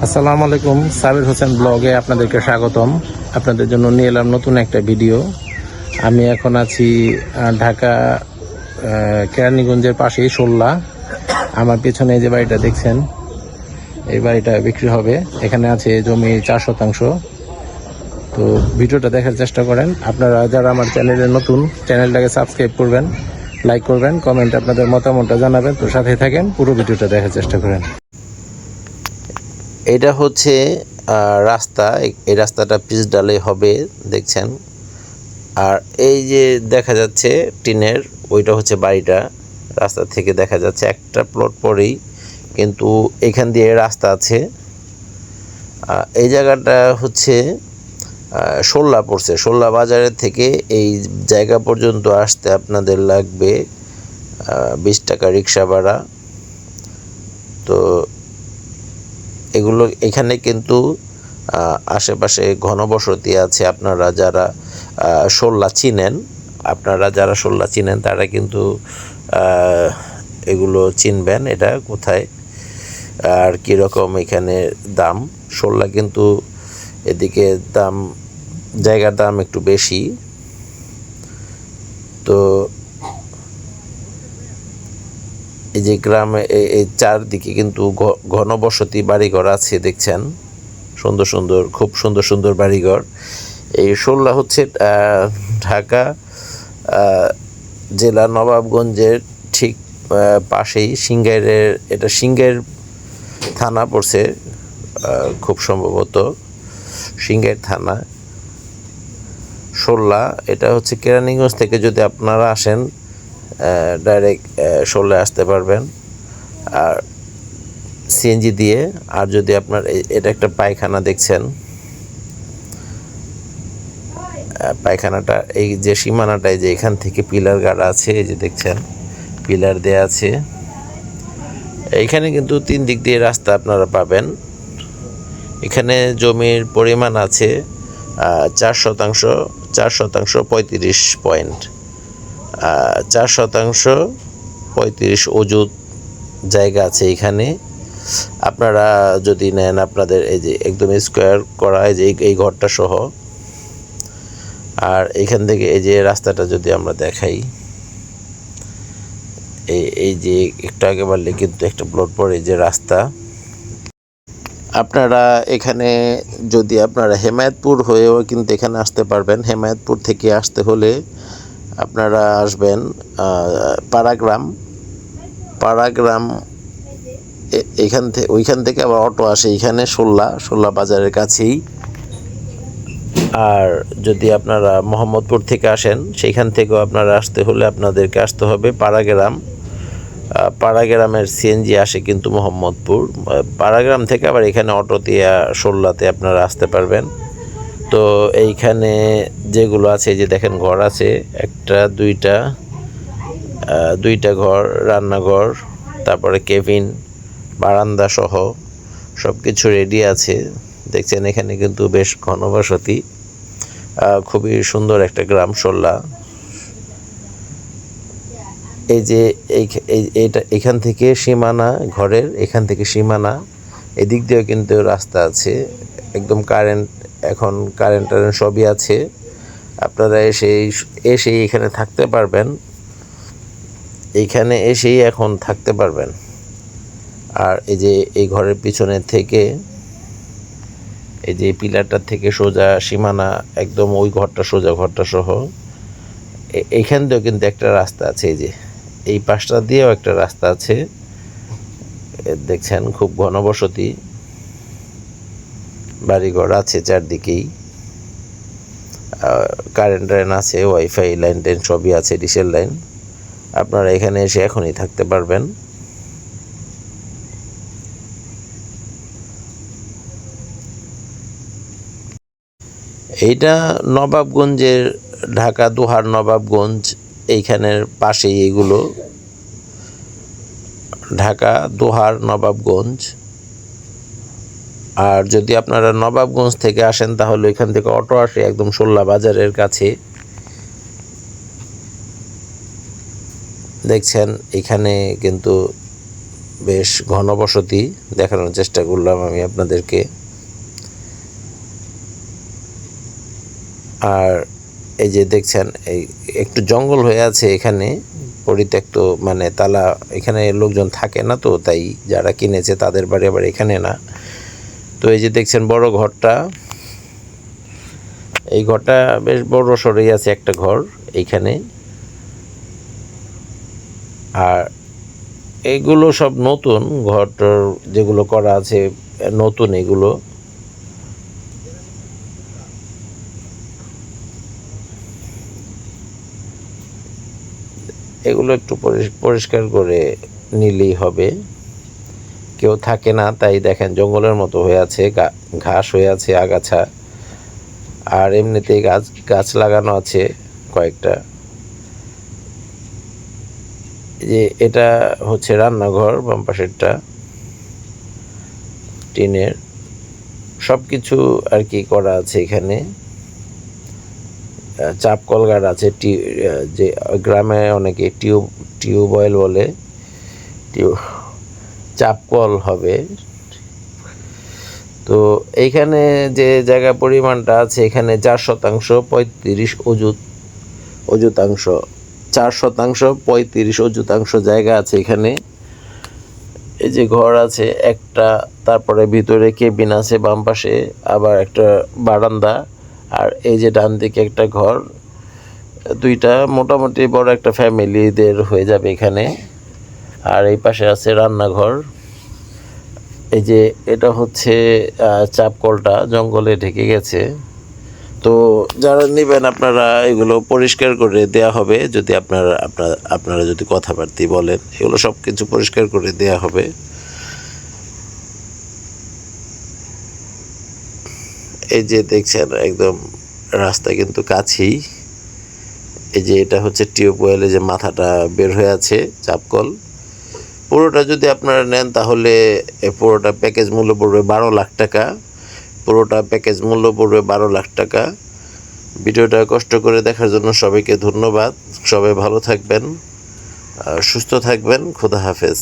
আসসালামু আলাইকুম, সাবির হোসেন ব্লগে আপনাদেরকে স্বাগতম। আপনাদের জন্য নিয়ে এলাম নতুন একটা ভিডিও। আমি এখন আছি ঢাকা কেরানীগঞ্জের পাশেই শোল্লা। আমার পেছনে যে বাড়িটা দেখছেন, এই বাড়িটা বিক্রি হবে। এখানে আছে জমি 4 শতাংশ। তো ভিডিওটা দেখার চেষ্টা করেন। আপনারা যারা আমার চ্যানেলে নতুন, চ্যানেলটাকে সাবস্ক্রাইব করবেন, লাইক করবেন, কমেন্ট আপনাদের মতামতটা জানাবেন। তো সাথে থাকেন, পুরো ভিডিওটা দেখার চেষ্টা করেন। এটা হচ্ছে রাস্তা। এই রাস্তাটা পিচ ডালে হবে, দেখছেন। আর এই যে দেখা যাচ্ছে টিনের, ওইটা হচ্ছে বাড়িটা। রাস্তা থেকে দেখা যাচ্ছে একটা প্লট পরেই কিন্তু এখান দিয়ে রাস্তা আছে। এই জায়গাটা হচ্ছে শোল্লা পড়ছে। শোল্লা বাজারের থেকে এই জায়গা পর্যন্ত আসতে আপনাদের লাগবে 20 টাকা রিক্সা ভাড়া। তো এগুলো এখানে কিন্তু আশেপাশে ঘনবসতি আছে। আপনারা যারা শোল্লা চিনেন তারা কিন্তু এগুলো চিনবেন, এটা কোথায় আর কীরকম এখানে দাম। শোল্লা কিন্তু এদিকে জায়গার দাম একটু বেশি। তো এই যে গ্রামে এই চারদিকে কিন্তু ঘনবসতি বাড়িঘর আছে, দেখছেন। খুব সুন্দর সুন্দর বাড়িঘর। এই শোল্লা হচ্ছে ঢাকা জেলা নবাবগঞ্জের ঠিক পাশেই এটা সিংগাইর থানা পড়ছে, খুব সম্ভবত সিংগাইর থানা। শোল্লা এটা হচ্ছে কেরানীগঞ্জ থেকে যদি আপনারা আসেন ডাইরেক্ট শোল্লা আসতে পারবেন আর সিএনজি দিয়ে। আর যদি আপনার এটা একটা পায়খানা, দেখছেন পায়খানাটা এই যে সীমানাটায় যে এখান থেকে পিলার গাড়া আছে, এই যে দেখছেন পিলার দেয়া আছে। এইখানে কিন্তু 3 দিক দিয়ে রাস্তা আপনারা পাবেন। এখানে জমির পরিমাণ আছে 4 শতাংশ 35 পয়েন্ট। 4 শতাংশ 35 অযুত জায়গা আছে এখানে। আপনারা যদি নেন, আপনাদের এই যে একদম স্কোয়ার করা, এই যে এই ঘরটা সহ। আর এখান থেকে এই যে রাস্তাটা যদি আমরা দেখাই, এই যে একটু আগে বাড়লে কিন্তু একটা প্লট পড়ে, যে রাস্তা। আপনারা এখানে যদি আপনারা হেমায়েতপুর হয়েও কিন্তু এখানে আসতে পারবেন। হেমায়েতপুর থেকে আসতে হলে আপনারা আসবেন পাড়াগ্রাম। ওইখান থেকে আবার অটো আসে এখানে শোল্লা বাজারের কাছেই। আর যদি আপনারা মোহাম্মদপুর থেকে আসেন, সেইখান থেকেও আপনারা আসতে হলে আপনাদেরকে আসতে হবে পাড়াগ্রামের সিএনজি আসে কিন্তু মোহাম্মদপুর। পাড়াগ্রাম থেকে আবার এখানে অটো দিয়ে শোল্লাতে আপনারা আসতে পারবেন। তো এইখানে যেগুলো আছে, যে দেখেন ঘর আছে, দুইটা ঘর, রান্নাঘর, তারপরে কেবিন, বারান্দা সহ সব কিছু রেডি আছে, দেখছেন। এখানে কিন্তু বেশ ঘনবসতি, খুবই সুন্দর একটা গ্রাম শোল্লা। এই যে এইটা এখান থেকে সীমানা, ঘরের এখান থেকে সীমানা, এদিক দিয়েও কিন্তু রাস্তা আছে একদম। এখন কারেন্ট সবই আছে। আপনারা এসেই এখানে থাকতে পারবেন। এইখানে এসেই এখন থাকতে পারবেন। আর এই যে এই ঘরের পিছনে থেকে, এই যে পিলারটার থেকে সোজা সীমানা, একদম ওই ঘরটা সহ এইখান দিয়েও কিন্তু একটা রাস্তা আছে। এই যে এই পাশটা দিয়েও একটা রাস্তা আছে, দেখছেন। খুব ঘনবসতি বাড়িঘর আছে চারদিকেই। কারেন্ট লাইন আছে, ওয়াইফাই লাইন সবই আছে, ডিশের লাইন। আপনারা এখানে এসে এখনই থাকতে পারবেন। এইটা নবাবগঞ্জের, ঢাকা দোহার নবাবগঞ্জ, এইখানের পাশেই এগুলো। ঢাকা দোহার নবাবগঞ্জ। আর যদি আপনারা নবাবগঞ্জ থেকে আসেন, তাহলে এখান থেকে অটো আসে একদম শোল্লা বাজারের কাছে, দেখছেন। এখানে কিন্তু বেশ ঘনবসতি দেখানোর চেষ্টা করলাম আমি আপনাদেরকে। আর এই যে দেখছেন এই একটু জঙ্গল হয়ে আছে এখানে, পরিত্যক্ত, মানে তালা, এখানে লোকজন থাকে না, তো তাই যারা কিনেছে তাদের বাড়ি আবার এখানে না। তো এই যে দেখছেন বড় ঘরটা, এই ঘরটা বেশ বড় সরেই আছে একটা ঘর এইখানে। আর এগুলো সব নতুন, ঘরটার যেগুলো করা আছে নতুন এগুলো। এগুলো একটু পরিষ্কার করে নিলেই হবে, কেউ থাকে না তাই দেখেন জঙ্গলের মতো হয়ে আছে, ঘাস হয়ে আছে, আগাছা। আর এমনিতেই গাছ লাগানো আছে কয়েকটা। যে এটা হচ্ছে রান্নাঘর, বাম পাশেরটা টিনের, সব কিছু আর কি করা আছে এখানে। চাপ কলগার আছে, যে গ্রামে অনেকে টিউবওয়েল বলে, চাপ কল হবে। তো এইখানে যে জায়গা পরিমাণটা আছে এখানে 4% 35 অযুতাংশ, 4% 35 অযুতাংশ জায়গা আছে এখানে। এই যে ঘর আছে একটা, তারপরে ভিতরে কেবিন আছে বাম পাশে, আবার একটা বারান্দা, আর এই যে ডান দিকে একটা ঘর। দুইটা মোটামুটি বড় একটা ফ্যামিলিদের হয়ে যাবে এখানে। আর এই পাশে আছে রান্নাঘর। এই যে এটা হচ্ছে চাপ কলটা জঙ্গলে ঢেকে গেছে। তো যারা নেবেন আপনারা এগুলো পরিষ্কার করে দেয়া হবে, যদি আপনারা যদি কথাবার্তা বলেন, এগুলো সব কিছু পরিষ্কার করে দেয়া হবে। এই যে দেখছেন একদম রাস্তা কিন্তু কাছেই। এই যে এটা হচ্ছে টিউবওয়েলে যে মাথাটা বের হয়ে আছে চাপকল। পুরোটা যদি আপনারা নেন তাহলে পুরোটা প্যাকেজ মূল্য পড়বে 12 লাখ টাকা। পুরোটা প্যাকেজ মূল্য পড়বে 12 লাখ টাকা। ভিডিওটা কষ্ট করে দেখার জন্য সবাইকে ধন্যবাদ। সবাই ভালো থাকবেন, সুস্থ থাকবেন। খোদা হাফেজ।